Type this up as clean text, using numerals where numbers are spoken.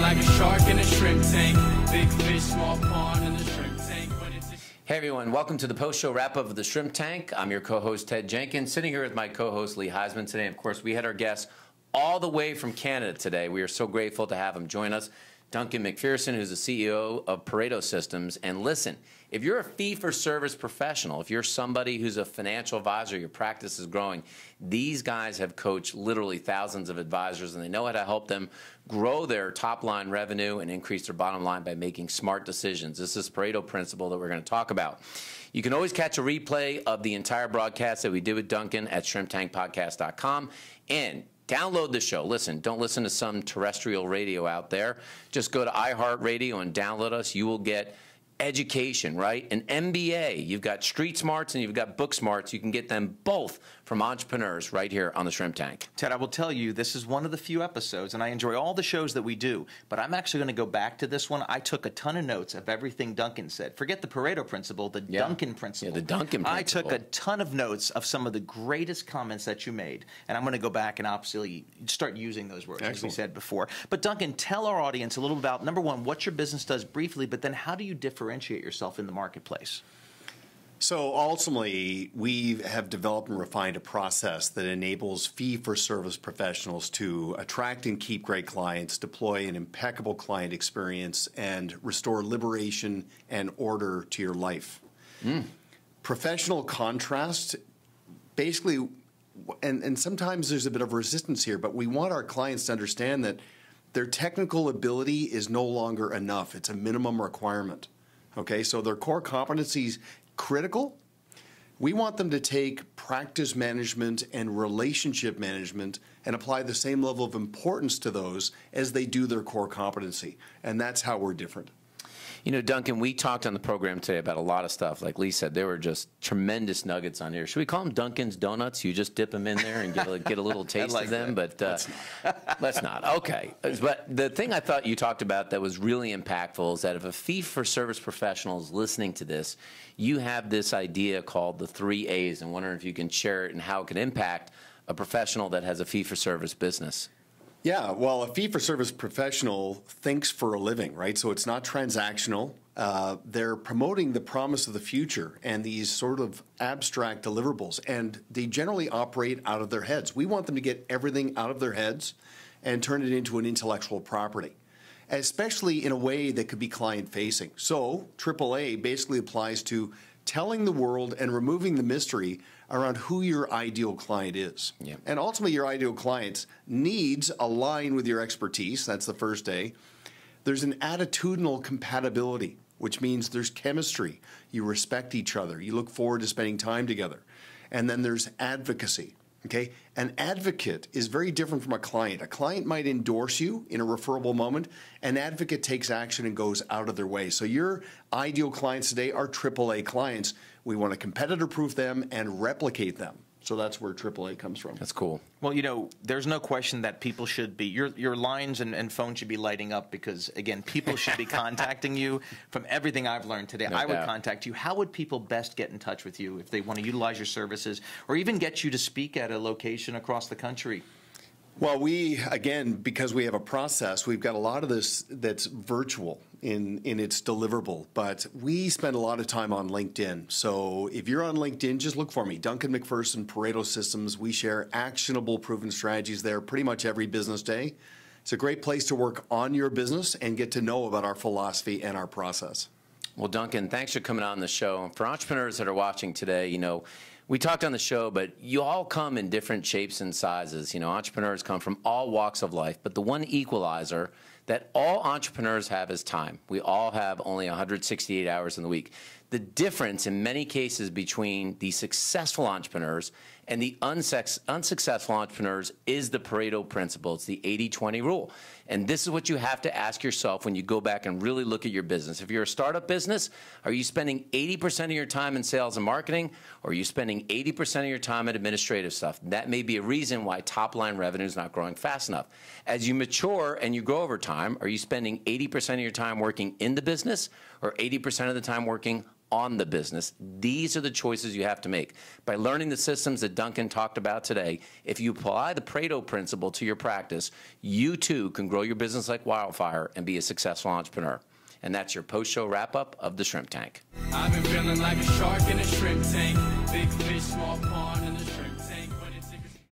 like a shark in a shrimp tank. Big fish, small pond in the shrimp tank. Hey everyone, welcome to the post-show wrap-up of the Shrimp Tank. I'm your co-host Ted Jenkins, sitting here with my co-host Lee Heisman today. Of course, we had our guest all the way from Canada today. We are so grateful to have him join us. Duncan MacPherson, who's the CEO of Pareto Systems. And listen, if you're a fee-for-service professional, if you're somebody who's a financial advisor, your practice is growing, these guys have coached literally thousands of advisors, and they know how to help them grow their top-line revenue and increase their bottom line by making smart decisions. This is Pareto principle that we're going to talk about. You can always catch a replay of the entire broadcast that we did with Duncan at shrimptankpodcast.com. And download the show. Listen, don't listen to some terrestrial radio out there. Just go to iHeartRadio and download us. You will get education, right? An MBA. You've got street smarts and you've got book smarts. You can get them both from entrepreneurs right here on the Shrimp Tank. Ted, I will tell you, this is one of the few episodes, and I enjoy all the shows that we do, but I'm actually going to go back to this one. I took a ton of notes of everything Duncan said. Forget the Pareto principle, the Duncan principle. Yeah, the Duncan principle. I took a ton of notes of some of the greatest comments that you made, and I'm going to go back and obviously start using those words, as we said before. But Duncan, tell our audience a little about, number one, what your business does briefly, but then how do you differentiate yourself in the marketplace? So ultimately, we have developed and refined a process that enables fee-for-service professionals to attract and keep great clients, deploy an impeccable client experience, and restore liberation and order to your life. Professional contrast, basically, and sometimes there's a bit of resistance here, but we want our clients to understand that their technical ability is no longer enough. It's a minimum requirement. Okay, so their core competencies critical. We want them to take practice management and relationship management and apply the same level of importance to those as they do their core competency. And that's how we're different. You know, Duncan, we talked on the program today about a lot of stuff. Like Lee said, there were just tremendous nuggets on here. Should we call them Duncan's Donuts? You just dip them in there and get a little taste of them? But let's not. Okay. But the thing I thought you talked about that was really impactful is that if a fee-for-service professional is listening to this, you have this idea called the 3 A's, and wondering if you can share it and how it can impact a professional that has a fee-for-service business. Yeah, well, a fee-for-service professional thinks for a living, right? So it's not transactional. They're promoting the promise of the future and these sort of abstract deliverables, and they generally operate out of their heads. We want them to get everything out of their heads and turn it into an intellectual property, especially in a way that could be client-facing. So AAA basically applies to telling the world and removing the mystery around who your ideal client is. Yeah. And ultimately, your ideal client's needs align with your expertise. That's the first A. There's an attitudinal compatibility, which means there's chemistry. You respect each other. You look forward to spending time together. And then there's advocacy. Okay? An advocate is very different from a client. A client might endorse you in a referable moment. An advocate takes action and goes out of their way. So your ideal clients today are AAA clients. We want to competitor-proof them and replicate them. So that's where AAA comes from. That's cool. Well, you know, there's no question that people should be, your lines and phone should be lighting up because, again, people should be contacting you. From everything I've learned today, I would contact you. How would people best get in touch with you if they want to utilize your services or even get you to speak at a location across the country? Well, we, again, because we have a process, we've got a lot of this that's virtual in its deliverable, but we spend a lot of time on LinkedIn. So if you're on LinkedIn, just look for me, Duncan MacPherson, Pareto Systems. We share actionable, proven strategies there pretty much every business day. It's a great place to work on your business and get to know about our philosophy and our process. Well, Duncan, thanks for coming on the show. For entrepreneurs that are watching today, you know, we talked on the show, but you all come in different shapes and sizes. You know, entrepreneurs come from all walks of life, but the one equalizer that all entrepreneurs have is time. We all have only 168 hours in the week. The difference in many cases between the successful entrepreneurs and the unsuccessful entrepreneurs is the Pareto principle. It's the 80-20 rule. And this is what you have to ask yourself when you go back and really look at your business. If you're a startup business, are you spending 80% of your time in sales and marketing, or are you spending 80% of your time at administrative stuff? That may be a reason why top-line revenue is not growing fast enough. As you mature and you grow over time, are you spending 80% of your time working in the business or 80% of the time working on the business. These are the choices you have to make. By learning the systems that Duncan talked about today, if you apply the Pareto principle to your practice, you too can grow your business like wildfire and be a successful entrepreneur. And that's your post-show wrap-up of the Shrimp Tank. I've been feeling like a shark in a shrimp tank. Big fish, small pond in the shrimp tank.